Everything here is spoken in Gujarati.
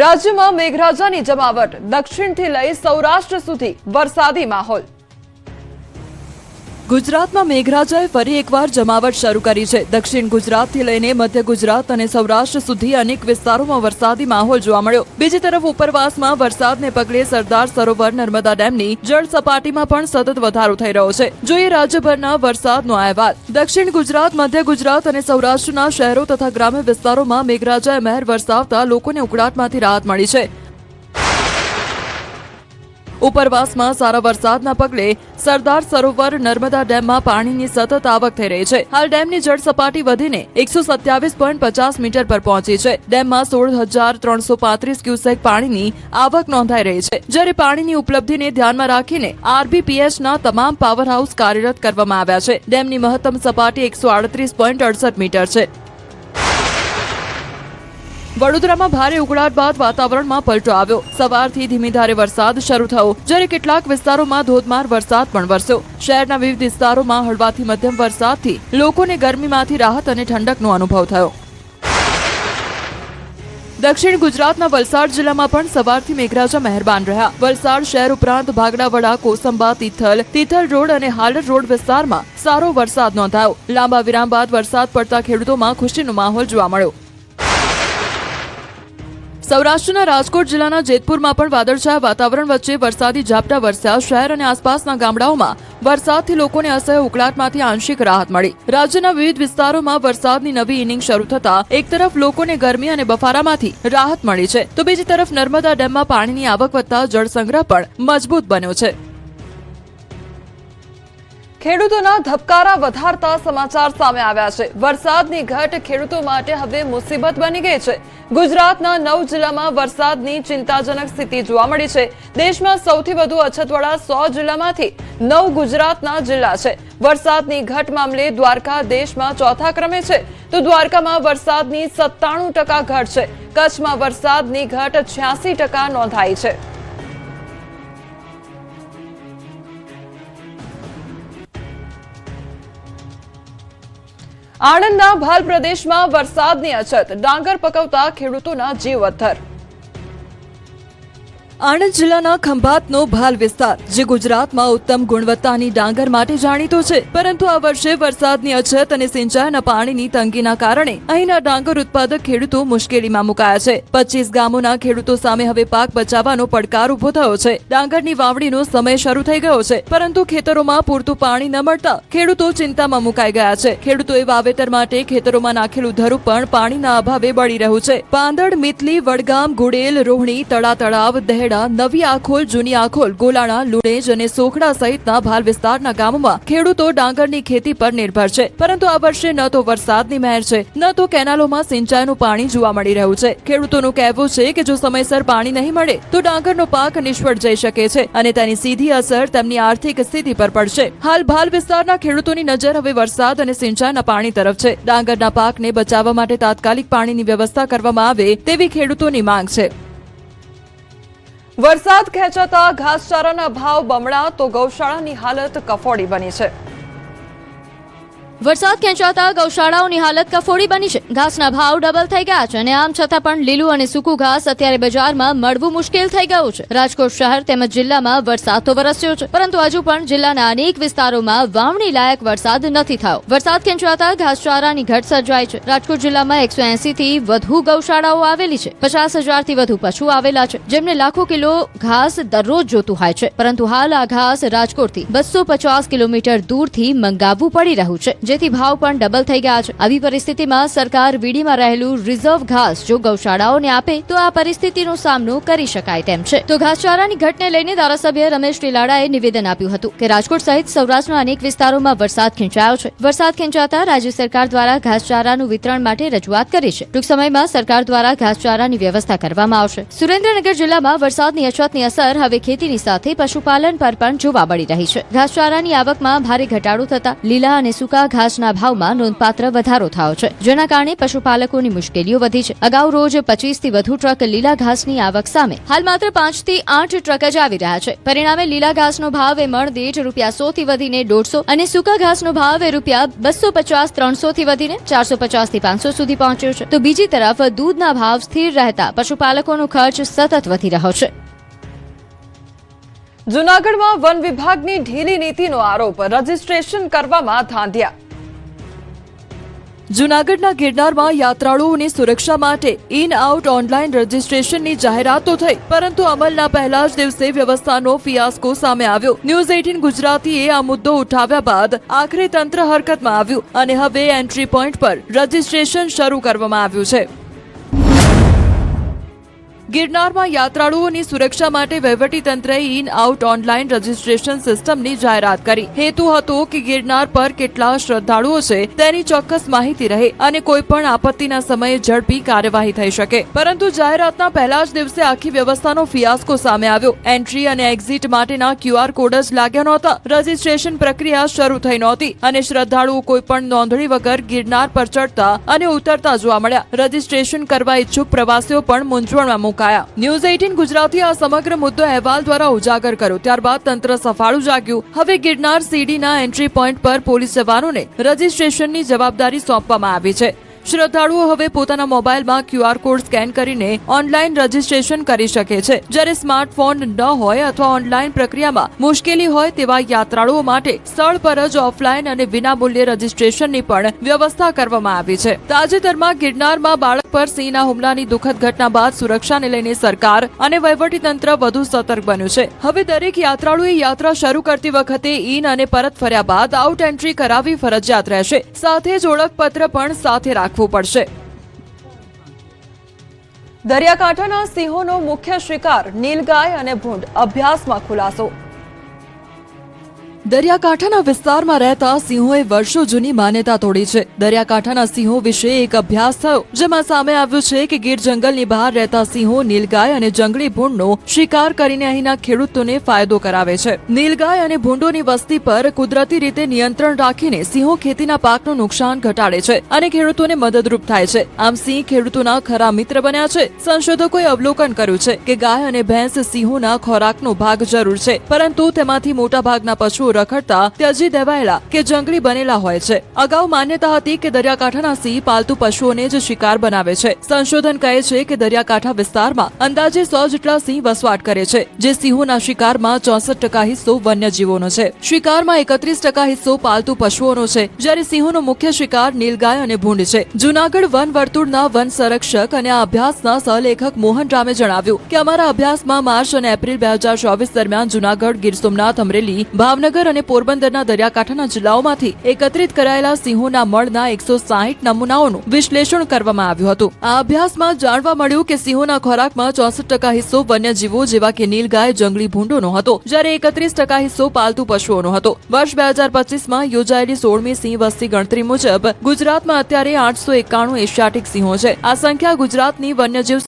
રાજ્યમાં મેઘરાજાની જમાવટ, દક્ષિણથી લઈ સૌરાષ્ટ્ર સુધી વરસાદી માહોલ। ગુજરાતમાં મેઘરાજાએ ફરી એકવાર જમાવટ શરૂ કરી છે। દક્ષિણ ગુજરાતથી લઈને મધ્ય ગુજરાત અને સૌરાષ્ટ્ર સુધી અનેક વિસ્તારોમાં વરસાદી માહોલ જોવા મળ્યો। બીજી તરફ ઉપરવાસમાં વરસાદને પગલે સરદાર સરોવર નર્મદા ડેમની જળ સપાટીમાં પણ સતત વધારો થઈ રહ્યો છે। જોઈએ રાજ્યભરના વરસાદનો અહેવાલ। દક્ષિણ ગુજરાત, મધ્ય ગુજરાત અને સૌરાષ્ટ્રના શહેરો તથા ગ્રામ્ય વિસ્તારોમાં મેઘરાજાએ મહેર વરસાવતા લોકોને ઉકળાટમાંથી રાહત મળી છે। ઉપરવાસમાં સારા વરસાદના પગલે સરદાર સરોવર નર્મદા ડેમમાં પાણીની સતત આવક થઈ રહી છે। હાલ ડેમની જળ સપાટી વધીને 127.50 મીટર પર પહોંચી છે। ડેમમાં 16,335 ક્યુસેક પાણીની આવક નોંધાઈ રહી છે, જ્યારે પાણીની ઉપલબ્ધિને ધ્યાનમાં રાખીને આરબીપીએચના તમામ પાવર હાઉસ કાર્યરત કરવામાં આવ્યા છે। ડેમની મહત્તમ સપાટી 138.68 મીટર છે। વડોદરામાં ભારે ઉકળાટ બાદ વાતાવરણમાં પલટો આવ્યો। સવારથી ધીમી ધારે વરસાદ શરૂ થયો, જ્યારે કેટલાક વિસ્તારોમાં ધોધમાર વરસાદ પણ વરસ્યો। શહેરના વિવિધ વિસ્તારોમાં હળવાથી મધ્યમ વરસાદથી લોકોને ગરમીમાંથી રાહત અને ઠંડકનો અનુભવ થયો। દક્ષિણ ગુજરાતના વલસાડ જિલ્લામાં પણ સવારથી મેઘરાજા મહેરબાન રહ્યા। વલસાડ શહેર ઉપરાંત ભાગડાવડા, કોસંબા, તિથલ રોડ અને હાલર રોડ વિસ્તારમાં સારો વરસાદ નોંધાયો। લાંબા વિરામ બાદ વરસાદ પડતા ખેડૂતોમાં ખુશીનો માહોલ જોવા મળ્યો। સૌરાષ્ટ્રના રાજકોટ જિલ્લાના જેતપુરમાં પણ વાદળછાયા વાતાવરણ વચ્ચે વરસાદી ઝાપટા વરસ્યા। શહેર અને આસપાસના ગામડાઓમાં વરસાદથી લોકોને અસહ્ય ઉકળાટમાંથી આંશિક રાહત મળી। રાજ્યના વિવિધ વિસ્તારોમાં વરસાદની નવી ઇનિંગ શરૂ થતા એક તરફ લોકોને ગરમી અને બફારામાંથી રાહત મળી છે, તો બીજી તરફ નર્મદા ડેમમાં પાણીની આવક વધતા જળસંગ્રહ પણ મજબૂત બન્યો છે। ખેડૂતોના ધબકારા વધારતા સમાચાર સામે આવ્યા છે। વરસાદની ઘટ ખેડૂતો માટે હવે મુસીબત બની ગઈ છે। ગુજરાતના 9 જિલ્લામાં વરસાદની ચિંતાજનક સ્થિતિ જોવા મળી છે। દેશમાં સૌથી વધુ અછતવાળા 100 જિલ્લામાંથી 9 ગુજરાતના જિલ્લા છે। વરસાદની ઘટ મામલે દ્વારકા દેશમાં ચોથા ક્રમે છે, તો દ્વારકામાં વરસાદની 97% ઘટ છે। કચ્છમાં વરસાદની ઘટ 86% નોંધાઈ છે। આણંદના ભાલ પ્રદેશમાં વરસાદની અછત, ડાંગર પકવતા ખેડૂતોના જીવ અદ્ધર। આણંદ જિલ્લાના ખંભાતનો ભાલ વિસ્તાર, જે ગુજરાતમાં ઉત્તમ ગુણવત્તાની ડાંગર માટે જાણીતો છે, પરંતુ આ વર્ષે વરસાદની અછત અને સિંચાઈના પાણીની તંગીના કારણે અહીંના ડાંગર ઉત્પાદક ખેડૂતો મુશ્કેલીમાં મુકાયા છે। 25 ગામોના ખેડૂતો સામે હવે પાક બચાવવાનો પડકાર ઉભો થયો છે। ડાંગરની વાવણીનો સમય શરૂ થઈ ગયો છે, પરંતુ ખેતરોમાં પૂરતું પાણી ન મળતા ખેડૂતો ચિંતામાં મુકાઈ ગયા છે। ખેડૂતોએ વાવેતર માટે ખેતરોમાં નાખેલું ધરું પણ પાણીના અભાવે બળી રહ્યું છે। પાંદડ, મિતલી, વડગામ, ગુડેલ, રોહણી, તળા તળાવ, દહેડા, નવી આખોલ, જૂની આખોલ, ગોલાણા, લુણેજ અને સોખડા સહિતના ભાલ વિસ્તારના ગામોમાં ખેડૂતો ડાંગરની ખેતી પર નિર્ભર છે, પરંતુ આ વર્ષે ન તો વરસાદની મહેર છે, ન તો કેનાલોમાં સિંચાઈનું પાણી જોવા મળી રહ્યું છે। ખેડૂતોનું કહેવું છે કે જો સમયસર પાણી નહીં મળે તો ડાંગરનો પાક નિષ્ફળ જઈ શકે છે અને તેની સીધી અસર તેમની આર્થિક સ્થિતિ પર પડશે। હાલ ભાલ વિસ્તારના ખેડૂતોની નજર હવે વરસાદ અને સિંચાઈના પાણી તરફ છે। ડાંગરના પાકને બચાવવા માટે તાત્કાલિક પાણીની વ્યવસ્થા કરવામાં આવે તેવી ખેડૂતોની માંગ છે। વરસાદ ખેંચાતા ઘાસચારાના ભાવ બમણા, તો ગૌશાળાની હાલત કફોડી બની છે। વરસાદ ખેંચાતા ગૌશાળાઓની હાલત કફોડી બની છે। ઘાસના ભાવ ડબલ થઈ ગયા છે અને આમ છતાં પણ લીલું અને સૂકું ઘાસ અત્યારે બજારમાં મળવું મુશ્કેલ થઈ ગયું છે। રાજકોટ શહેર તેમજ જિલ્લામાં વરસાદ તો વરસ્યો છે, પરંતુ હજુ પણ જિલ્લાના અનેક વિસ્તારોમાં વાવણી લાયક વરસાદ નથી થયો। વરસાદ ખેંચાતા ઘાસચારાની ઘટ સર્જાઈ છે। રાજકોટ જિલ્લામાં 180 થી વધુ ગૌશાળાઓ આવેલી છે। 50,000 થી વધુ પશુ આવેલા છે, જેમને લાખો કિલો ઘાસ દરરોજ જોતું હોય છે, પરંતુ હાલ આ ઘાસ રાજકોટથી 250 કિલોમીટર દૂરથી મંગાવવું પડી રહ્યું છે, જેથી ભાવ પણ ડબલ થઈ ગયા છે। આવી પરિસ્થિતિમાં સરકાર વીડીમાં રહેલું રિઝર્વ ઘાસ જો ગૌશાળાઓને આપે તો આ પરિસ્થિતિનો સામનો કરી શકાય તેમ છે। તો ઘાસચારાની ઘટને લઈને ધારાસભ્ય રમેશ ટીલાડાએ નિવેદન આપ્યું હતું કે રાજકોટ સહિત સૌરાષ્ટ્રના અનેક વિસ્તારોમાં વરસાદ ખેંચાયો છે। વરસાદ ખેંચાતા રાજ્ય સરકાર દ્વારા ઘાસચારાનું વિતરણ માટે રજૂઆત કરી છે। ટૂંક સમયમાં સરકાર દ્વારા ઘાસચારાની વ્યવસ્થા કરવામાં આવશે। સુરેન્દ્રનગર જિલ્લામાં વરસાદની અછતની અસર હવે ખેતીની સાથે પશુપાલન પર પણ જોવા મળી રહી છે। ઘાસચારાની આવકમાં ભારે ઘટાડો થતા લીલા અને સૂકા ઘાસના ભાવમાં નોંધપાત્ર વધારો થયો છે, જેના કારણે પશુપાલકોની મુશ્કેલીઓ વધી છે. અગાઉ રોજ 25 થી વધુ ટ્રક લીલા ઘાસની આવક સામે હાલ માત્ર 5 થી 8 ટ્રક જ આવી રહ્યા છે. પરિણામે લીલા ઘાસનો ભાવ એ મણ દીઠ ₹100 થી વધીને 150 અને સૂકા ઘાસનો ભાવ એ ₹250-300 થી વધીને 450 થી 500 સુધી પહોંચ્યો છે. તો બીજી તરફ દૂધના ભાવ સ્થિર રહેતા પશુપાલકોનો ખર્ચ સતત વધી રહ્યો છે. જૂનાગઢમાં વન વિભાગની ઢીલી નીતિનો આરોપ, રજીસ્ટ્રેશન કરવામાં ધાંધ્યા. જૂનાગઢના ગિરનારમાં યાત્રાળુઓની સુરક્ષા માટે ઇન આઉટ ઓનલાઈન રજીસ્ટ્રેશનની જાહેરાતો થઈ, પરંતુ અમલના પહેલા જ દિવસે વ્યવસ્થાનો ફિયાસ્કો સામે આવ્યો. ન્યૂઝ 18 ગુજરાતીએ આ મુદ્દો ઉઠાવ્યા બાદ આખરે તંત્ર હરકતમાં આવ્યું અને હવે એન્ટ્રી પોઈન્ટ પર રજીસ્ટ્રેશન શરૂ કરવામાં આવ્યું છે. ગિરનારમાં યાત્રાળુઓની સુરક્ષા માટે વહીવટીતંત્રએ ઇન આઉટ ઓનલાઈન રજીસ્ટ્રેશન સિસ્ટમની જાહેરાત કરી. હેતુ હતો કે ગિરનાર પર કેટલા શ્રદ્ધાળુઓ છે તેની ચોક્કસ માહિતી રહે અને કોઈ પણ આપત્તિના સમયે ઝડપી કાર્યવાહી થઈ શકે. પરંતુ જાહેરાતના પહેલા જ દિવસે આખી વ્યવસ્થાનો ફિયાસ્કો સામે આવ્યો. એન્ટ્રી અને એક્ઝિટ માટેના QR કોડ જ લાગ્યા નહોતા, રજીસ્ટ્રેશન પ્રક્રિયા શરૂ થઈ નહોતી અને શ્રદ્ધાળુઓ કોઈ પણ નોંધણી વગર ગિરનાર પર ચડતા અને ઉતરતા જોવા મળ્યા. રજીસ્ટ્રેશન કરવા ઈચ્છુક પ્રવાસીઓ પણ મૂંઝવણમાં મુકાયા. ન્યૂઝ 18 ગુજરાતી આ સમગ્ર મુદ્દો અહેવાલ દ્વારા ઉજાગર કર્યો. ત્યારબાદ તંત્ર સફાળું જાગ્યું. હવે ગિરનાર સીડીના એન્ટ્રી પોઈન્ટ પર પોલીસ જવાનોને રજીસ્ટ્રેશનની જવાબદારી સોંપવામાં આવી છે. શ્રદ્ધાળુઓ હવે પોતાના મોબાઈલમાં QR કોડ સ્કેન કરીને ઓનલાઈન રજીસ્ટ્રેશન કરી શકે છે. જ્યારે સ્માર્ટફોન ન હોય અથવા ઓનલાઈન પ્રક્રિયામાં મુશ્કેલી હોય તેવા યાત્રાળુઓ માટે સ્થળ પર જ ઓફલાઈન અને વિનામૂલ્યે રજીસ્ટ્રેશનની પણ વ્યવસ્થા કરવામાં આવી છે. તાજેતરમાં ગિરનારમાં બાળક પર સિંહના હુમલાની દુઃખદ ઘટના બાદ સુરક્ષાને લઈને સરકાર અને વહીવટીતંત્ર વધુ સતર્ક બન્યું છે. હવે દરેક યાત્રાળુએ યાત્રા શરૂ કરતી વખતે ઇન અને પરત ફર્યા બાદ આઉટ એન્ટ્રી કરાવવી ફરજિયાત રહેશે. સાથે જ ઓળખપત્ર પણ સાથે રાખવું પડશે. દરિયાકાંઠાના સિંહોનો મુખ્ય શિકાર નીલગાય અને ભૂંડ, અભ્યાસમાં ખુલાસો. દરિયાકાંઠાના વિસ્તારમાં રહેતા સિંહોએ વર્ષો જૂની માન્યતા તોડી છે. દરિયાકાંઠાના સિંહો વિશે એક અભ્યાસ થયો, જેમાં સામે આવ્યું છે કે ગીર જંગલની બહાર રહેતા સિંહો નીલગાય અને જંગલી ભૂંડનો શિકાર કરીને અહીંના ખેડૂતોને ફાયદો કરાવે છે. નીલગાય અને ભૂંડોની વસ્તી પર કુદરતી રીતે નિયંત્રણ રાખીને સિંહો ખેતીના પાકનું નુકસાન ઘટાડે છે અને ખેડૂતોને મદદરૂપ થાય છે. આમ સિંહ ખેડૂતોના ખરા મિત્ર બન્યા છે. સંશોધકોએ અવલોકન કર્યું છે કે ગાય અને ભેંસ સિંહોના ખોરાકનો ભાગ જરૂર છે, પરંતુ તેમાંથી મોટાભાગના પશુઓ રખડતા ત્યજી દેવાયેલા કે જંગલી બનેલા હોય છે. અગાઉ માન્યતા હતી કે દરિયાકાંઠાના સિંહ પાલતુ પશુઓને જ શિકાર બનાવે છે. સંશોધન કહે છે કે દરિયાકાંઠા વિસ્તારમાં અંદાજે 100 જેટલા સિંહ વસવાટ કરે છે, જે સિંહોના શિકારમાં 64% હિસ્સો વન્યજીવોનો છે. શિકારમાં 31% હિસ્સો પાલતુ પશુઓનો છે, જ્યારે સિંહોનો મુખ્ય શિકાર નીલગાય અને ભૂંડ છે. જૂનાગઢ વન વર્તુળના વન સંરક્ષક અને આ અભ્યાસના સહલેખક મોહન રામે જણાવ્યું કે અમારા અભ્યાસમાં માર્ચ અને એપ્રિલ 2024 દરમિયાન જૂનાગઢ, ગીર સોમનાથ, અમરેલી, ભાવનગર અને પોરબંદરના દરિયાકાંઠાના જિલ્લાઓમાંથી એકત્રિત કરાયેલા સિંહોના મળના 160 નમૂનાઓનું વિશ્લેષણ કરવામાં આવ્યું હતું. આ અભ્યાસમાં જાણવા મળ્યું કે સિંહોના ખોરાકમાં 64% હિસ્સો વન્યજીવો જેવા કે નીલગાય, જંગલી ભૂંડોનો હતો, જ્યારે 31% હિસ્સો પાલતુ પશુઓનો હતો. વર્ષ 2025માં યોજાયેલી 16મી સિંહ વસ્તી ગણતરી મુજબ ગુજરાતમાં અત્યારે 891 એશિયાટિક સિંહો છે. આ સંખ્યા ગુજરાતની વન્યજીવ